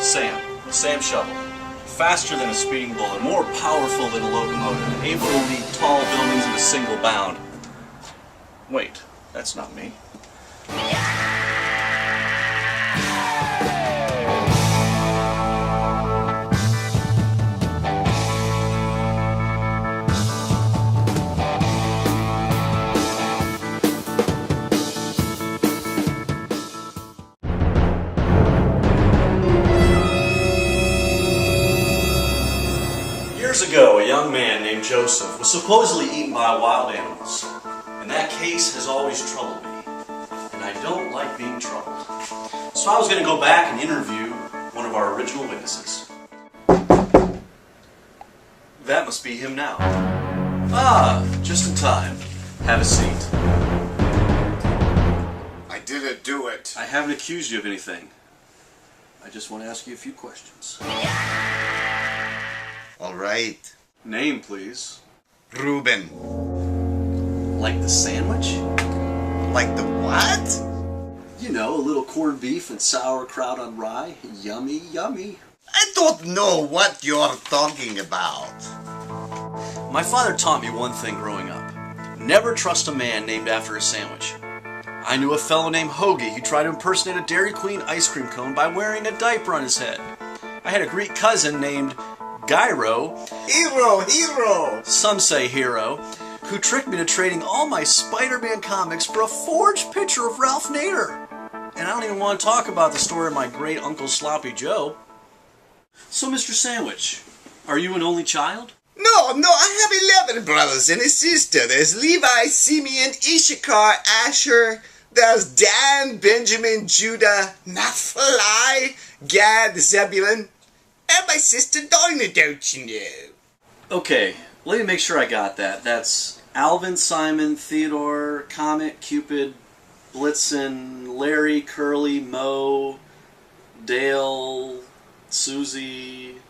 Sam Shovel. Faster than a speeding bullet, more powerful than a locomotive, able to lead tall buildings in a single bound. Wait, that's not me. Years ago, a young man named Joseph was supposedly eaten by wild animals. And that case has always troubled me. And I don't like being troubled. So I was going to go back and interview one of our original witnesses. That must be him now. Ah, just in time. Have a seat. I didn't do it. I haven't accused you of anything. I just want to ask you a few questions. All right. Name, please. Reuben. Like the sandwich? Like the what? You know, a little corned beef and sauerkraut on rye. Yummy, yummy. I don't know what you're talking about. My father taught me one thing growing up. Never trust a man named after a sandwich. I knew a fellow named Hoagie who tried to impersonate a Dairy Queen ice cream cone by wearing a diaper on his head. I had a Greek cousin named Gyro. Hero! Some say hero. Who tricked me to trading all my Spider-Man comics for a forged picture of Ralph Nader. And I don't even want to talk about the story of my great uncle Sloppy Joe. So, Mr. Sandwich, are you an only child? No, I have 11 brothers and a sister. There's Levi, Simeon, Issachar, Asher. There's Dan, Benjamin, Judah, Naphtali, Gad, Zebulun, and my sister Dinah, don't you know? Okay, let me make sure I got that. That's Alvin, Simon, Theodore, Comet, Cupid, Blitzen, Larry, Curly, Mo, Dale, Susie.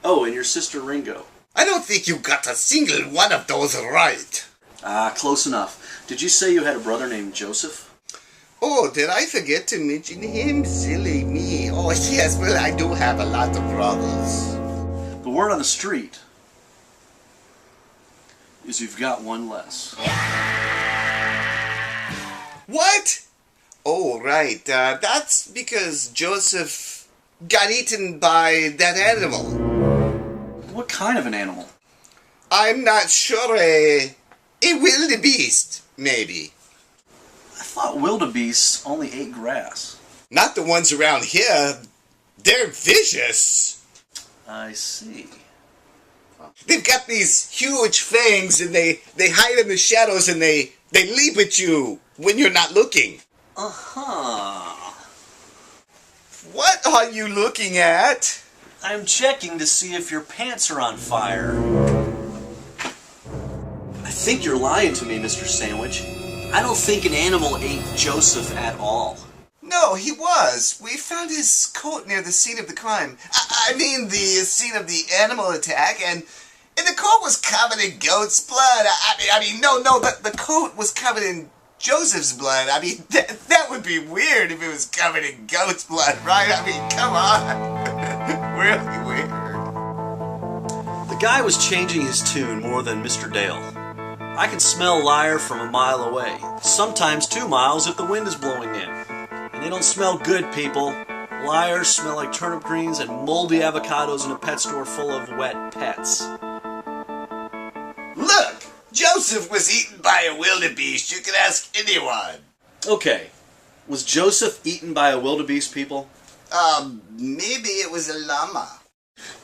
Oh, and your sister Ringo. I don't think you got a single one of those right. Ah, close enough. Did you say you had a brother named Joseph? Oh, did I forget to mention him? Silly me. Oh, yes, well, I do have a lot of brothers. The word on the street is you've got one less. What? Oh, right. That's because Joseph got eaten by that animal. What kind of an animal? I'm not sure. A wildebeest, maybe. I thought wildebeests only ate grass. Not the ones around here. They're vicious. I see. They've got these huge fangs, and they hide in the shadows, and they leap at you when you're not looking. Uh-huh. What are you looking at? I'm checking to see if your pants are on fire. I think you're lying to me, Mr. Sandwich. I don't think an animal ate Joseph at all. No, he was. We found his coat near the scene of the crime. I mean, the scene of the animal attack, and the coat was covered in goat's blood. The coat was covered in Joseph's blood. I mean, that would be weird if it was covered in goat's blood, right? I mean, come on. Really weird. The guy was changing his tune more than Mr. Dale. I can smell liar from a mile away, sometimes 2 miles if the wind is blowing in. And they don't smell good, people. Liars smell like turnip greens and moldy avocados in a pet store full of wet pets. Look! Joseph was eaten by a wildebeest. You can ask anyone. Okay, was Joseph eaten by a wildebeest, people? Maybe it was a llama.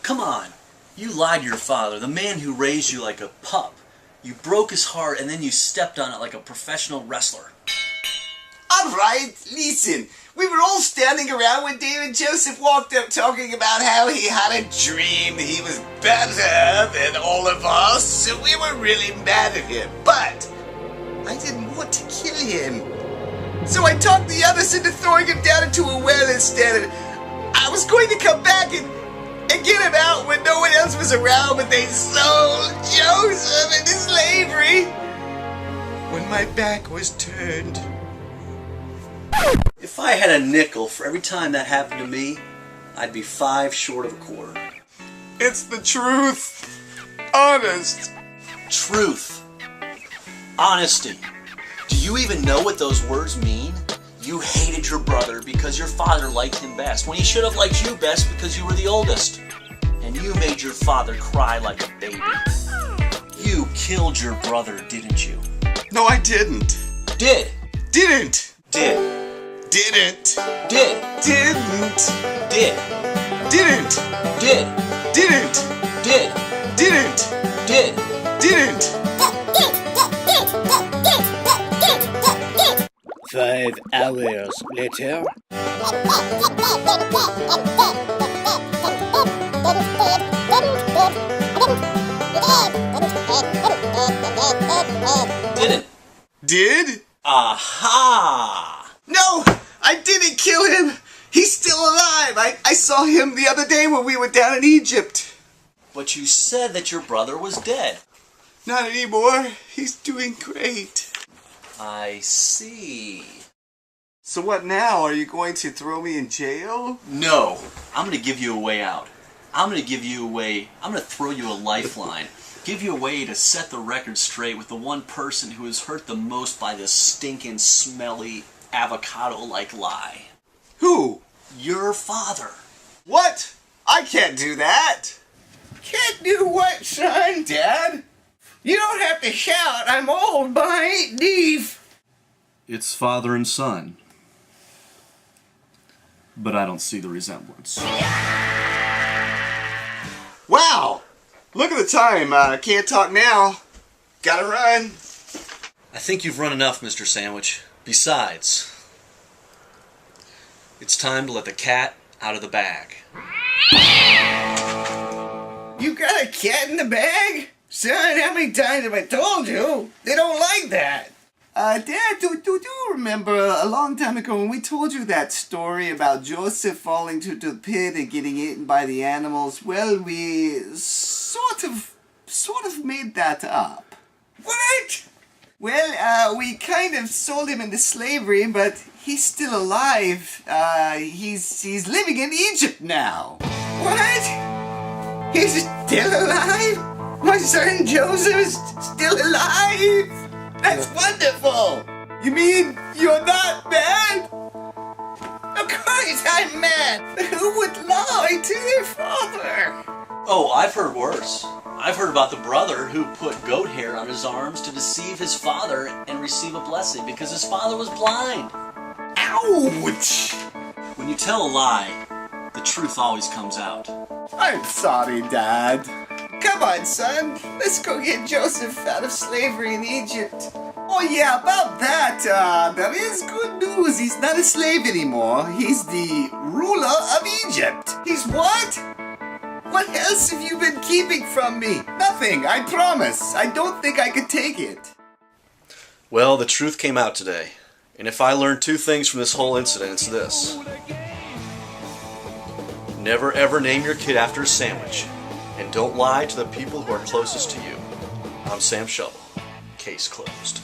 Come on, you lied to your father, the man who raised you like a pup. You broke his heart and then you stepped on it like a professional wrestler. Alright, listen. We were all standing around when David Joseph walked up talking about how he had a dream that he was better than all of us, so we were really mad at him. But I didn't want to kill him. So I talked the others into throwing him down into a well instead. And I was going to come back and get him out when no one else was around, but they sold Joseph into slavery when my back was turned. If I had a nickel for every time that happened to me, I'd be 5 short of a quarter. It's the truth. Honest. Truth. Honesty. Do you even know what those words mean? You hated your brother because your father liked him best, when he should have liked you best because you were the oldest. And you made your father cry like a baby. You killed your brother, didn't you? No, I didn't. Did. Didn't. Did. Didn't. Did. Didn't. Did. Didn't. Did. Didn't. Did. Didn't. Did. Didn't. 5 hours later. Didn't. Did? Aha! No, I didn't kill him. He's still alive. I saw him the other day when we were down in Egypt. But you said that your brother was dead. Not anymore. He's doing great. I see. So what now? Are you going to throw me in jail? No, I'm going to give you a way out. I'm going to give you a way. I'm going to throw you a lifeline. Give you a way to set the record straight with the one person who is hurt the most by this stinking, smelly, avocado-like lie. Who? Your father. What? I can't do that. Can't do what, son? Dad? You don't have to shout. I'm old, but I ain't deaf. It's father and son. But I don't see the resemblance. Wow! Look at the time. Can't talk now. Gotta run. I think you've run enough, Mr. Sandwich. Besides, it's time to let the cat out of the bag. You got a cat in the bag? Son, how many times have I told you? They don't like that. Dad, do you remember a long time ago when we told you that story about Joseph falling to the pit and getting eaten by the animals? Well, we sort of made that up. What? Well, we kind of sold him into slavery, but he's still alive. He's living in Egypt now. What? He's still alive? My son Joseph is still alive? That's wonderful! You mean you're not mad? Of course I'm mad! Who would lie to their father? Oh, I've heard worse. I've heard about the brother who put goat hair on his arms to deceive his father and receive a blessing because his father was blind. Ouch! When you tell a lie, the truth always comes out. I'm sorry, Dad. Come on, son. Let's go get Joseph out of slavery in Egypt. Oh yeah, about that, there is good news. He's not a slave anymore. He's the ruler of Egypt. He's what? What else have you been keeping from me? Nothing, I promise. I don't think I could take it. Well, the truth came out today. And if I learned 2 things from this whole incident, it's this. Never ever name your kid after a sandwich. And don't lie to the people who are closest to you. I'm Sam Shovel. Case closed.